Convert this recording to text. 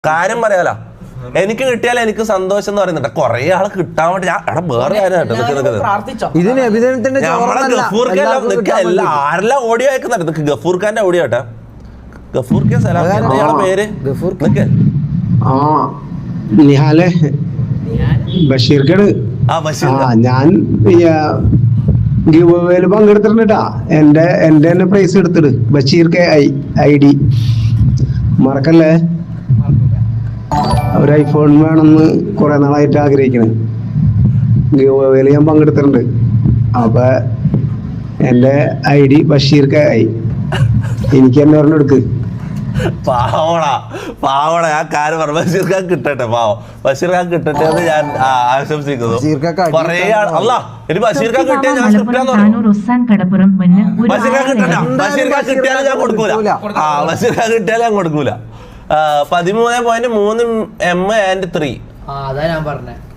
കാര്യം പറയാലോ, എനിക്ക് കിട്ടിയാലും എനിക്ക് സന്തോഷം എന്ന് പറയുന്നുണ്ട്. കൊറേ ആള് കിട്ടാൻ വേണ്ടി വേറെ ആരെല്ലാം ഓഡിയോ അയക്കുന്നുണ്ട്. ഗഫൂർ ഖാന്റെ ഓഡിയോ കേട്ടാ. ഗഫൂർ ഖാൻ സലാം പേര് നിഹാലെ ബഷീർക്കാണ്. ഞാൻ ഗിവ് അവേയിൽ പങ്കെടുത്തിട്ടുണ്ടാ. എന്റെ തന്നെ പ്രൈസ് എടുത്തിട്ട് ബഷീർക്ക് ID മറക്കല്ലേ. ഒരു ഐഫോൺ വേണമെന്ന് കുറെ നാളായിട്ട് ആഗ്രഹിക്കണേ. ഗിവ് അവേയിൽ ഞാൻ പങ്കെടുത്തിട്ടുണ്ട്. അപ്പൊ എന്റെ ID ബഷീർക്ക് എനിക്ക് എന്നെ ഒരെണ്ണം എടുക്ക്. പാവണ ആ കാര്യം പറഞ്ഞു. ബഷീർ ഖാൻ കിട്ടട്ടെ, പാവം ബഷീർ ഖാൻ കിട്ടട്ടെ എന്ന് ഞാൻ ആശംസിക്കുന്നു. കൊറേ അല്ല ഇനി ബഷീർ ഖാൻ കിട്ടിയാൽ ഞാൻ ബഷീർ ഖാൻ കിട്ടിയാലും ഞാൻ കൊടുക്കൂല. ബഷീർ ഖാൻ കിട്ടിയാലും ഞാൻ കൊടുക്കൂല. 13.3 M and 3 അതാ ഞാൻ പറഞ്ഞേ.